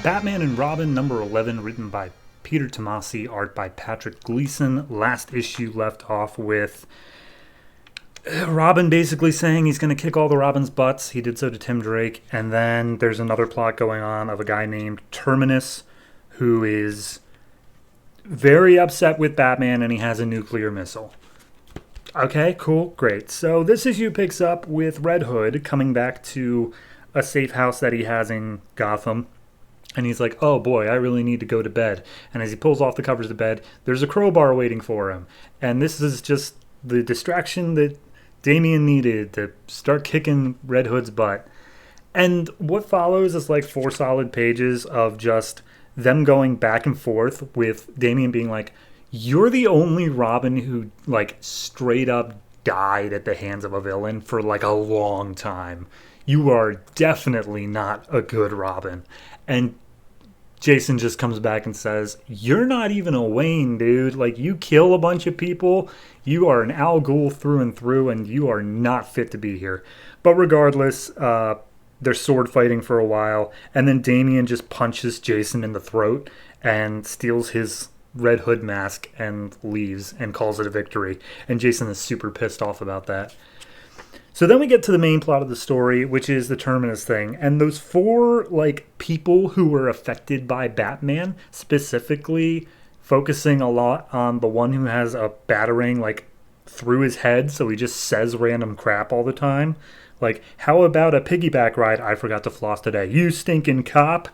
Batman and Robin number 11, written by Peter Tomasi, art by Patrick Gleason. Last issue left off with Robin basically saying he's going to kick all the Robin's butts. He did so to Tim Drake. And then there's another plot going on of a guy named Terminus who is very upset with Batman and he has a nuclear missile. Okay, cool, great. So this issue picks up with Red Hood coming back to a safe house that he has in Gotham. And he's like, oh boy, I really need to go to bed. And as he pulls off the covers of the bed, there's a crowbar waiting for him. And this is just the distraction that Damian needed to start kicking Red Hood's butt. And what follows is like 4 solid pages of just them going back and forth with Damian being like, you're the only Robin who like straight up died at the hands of a villain for like a long time. You are definitely not a good Robin. And Jason just comes back and says, you're not even a Wayne, dude. Like, you kill a bunch of people. You are an Al Ghul through and through, and you are not fit to be here. But regardless, they're sword fighting for a while. And then Damian just punches Jason in the throat and steals his Red Hood mask and leaves and calls it a victory. And Jason is super pissed off about that. So then we get to the main plot of the story, which is the Terminus thing. And those 4, like, people who were affected by Batman, specifically focusing a lot on the one who has a batarang, like, through his head, so he just says random crap all the time. Like, how about a piggyback ride? I forgot to floss today. You stinking cop.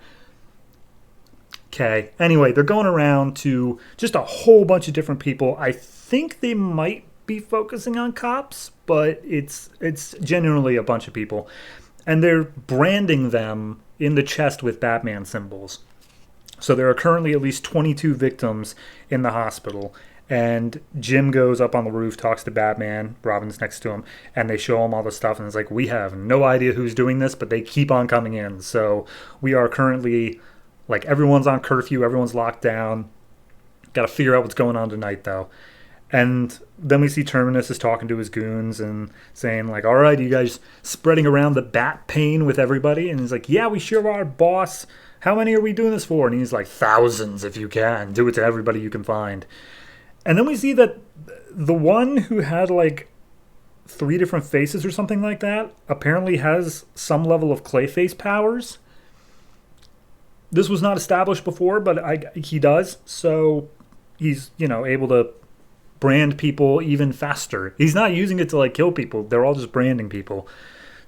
Okay. Anyway, they're going around to just a whole bunch of different people. I think they might be focusing on cops, but it's genuinely a bunch of people, and they're branding them in the chest with Batman symbols. So there are currently at least 22 victims in the hospital, and Jim goes up on the roof, talks to Batman, Robin's next to him, and they show him all the stuff, and it's like, we have no idea who's doing this, but they keep on coming in. So we are currently, like, everyone's on curfew, everyone's locked down. Got to figure out what's going on tonight, though. And then we see Terminus is talking to his goons and saying, like, all right, you guys spreading around the bat pain with everybody? And he's like, yeah, we sure are, boss. How many are we doing this for? And he's like, thousands if you can. Do it to everybody you can find. And then we see that the one who had, like, 3 different faces or something like that apparently has some level of Clayface powers. This was not established before, but he does. So he's, able to brand people even faster. He's not using it to like kill people. They're all just branding people.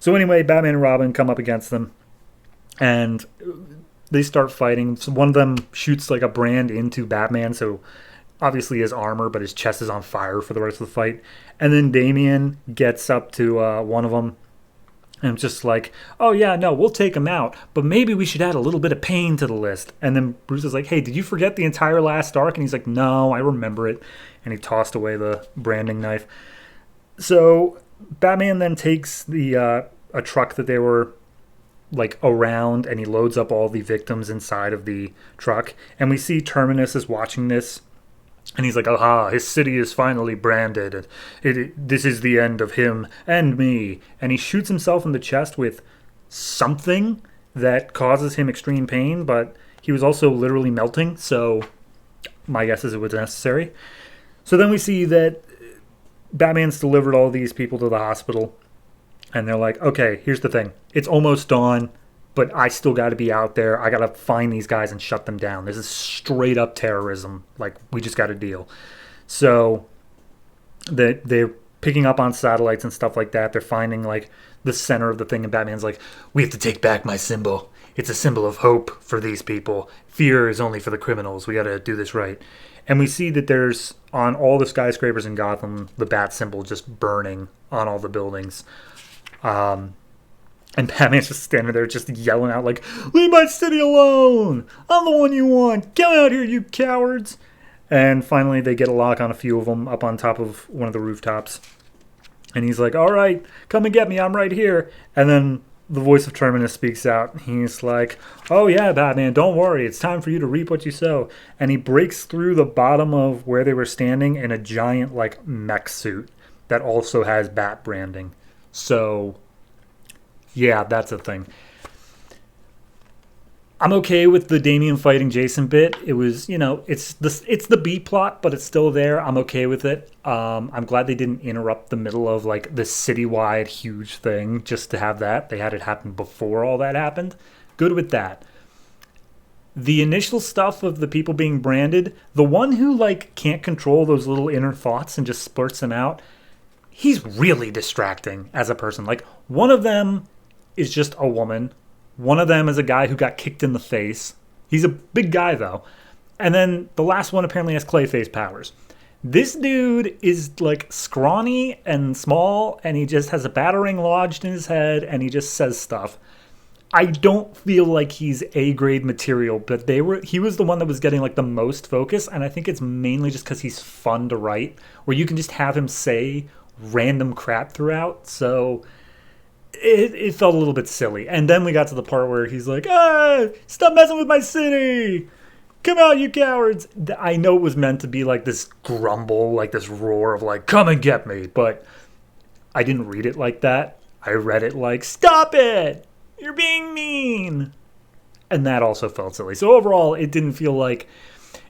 So anyway, Batman and Robin come up against them and they start fighting. So one of them shoots like a brand into Batman, so obviously his armor, but his chest is on fire for the rest of the fight. And then Damian gets up to one of them and it's just like, oh yeah, no, we'll take him out, but maybe we should add a little bit of pain to the list. And then Bruce is like, hey, did you forget the entire last arc? And he's like, no, I remember it. And he tossed away the branding knife. So Batman then takes the a truck that they were like around, and he loads up all the victims inside of the truck. And we see Terminus is watching this. And he's like, aha, his city is finally branded. This is the end of him and me. And he shoots himself in the chest with something that causes him extreme pain, but he was also literally melting, so my guess is it was necessary. So then we see that Batman's delivered all these people to the hospital, and they're like, okay, here's the thing. It's almost dawn, but I still got to be out there. I got to find these guys and shut them down. This is straight up terrorism. Like, we just got to deal. So they're picking up on satellites and stuff like that. They're finding, like, the center of the thing. And Batman's like, we have to take back my symbol. It's a symbol of hope for these people. Fear is only for the criminals. We got to do this right. And we see that there's, on all the skyscrapers in Gotham, the bat symbol just burning on all the buildings. And Batman's just standing there just yelling out like, leave my city alone! I'm the one you want! Get out here, you cowards! And finally they get a lock on a few of them up on top of one of the rooftops. And he's like, all right, come and get me, I'm right here. And then the voice of Terminus speaks out. He's like, oh yeah, Batman, don't worry. It's time for you to reap what you sow. And he breaks through the bottom of where they were standing in a giant like mech suit that also has bat branding. So yeah, that's a thing. I'm okay with the Damien fighting Jason bit. It was, it's the B plot, but it's still there. I'm okay with it. I'm glad they didn't interrupt the middle of like this citywide huge thing just to have that. They had it happen before all that happened. Good with that. The initial stuff of the people being branded, the one who like can't control those little inner thoughts and just splurts them out, he's really distracting as a person. Like one of them is just a woman. One of them is a guy who got kicked in the face. He's a big guy though. And then the last one apparently has Clayface powers. This dude is like scrawny and small, and he just has a battering lodged in his head, and he just says stuff. I don't feel like he's A-grade material, but he was the one that was getting like the most focus, and I think it's mainly just because he's fun to write, where you can just have him say random crap throughout. So it felt a little bit silly. And then we got to the part where he's like, stop messing with my city! Come out, you cowards! I know it was meant to be like this grumble, like this roar of like, come and get me, but I didn't read it like that. I read it like, stop it! You're being mean. And that also felt silly. So overall, it didn't feel like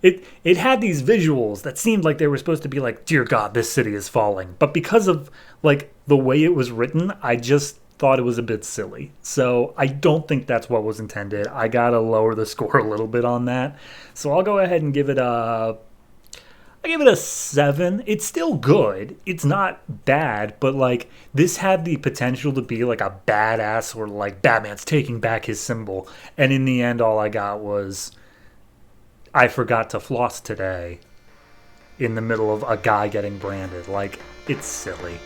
it had these visuals that seemed like they were supposed to be like, dear God, this city is falling. But because of like the way it was written, I just thought it was a bit silly. So I don't think that's what was intended. I gotta lower the score a little bit on that. So I'll go ahead and give it a 7. It's still good. It's not bad, but like this had the potential to be like a badass or like Batman's taking back his symbol. And in the end, all I got was I forgot to floss today in the middle of a guy getting branded. Like, it's silly.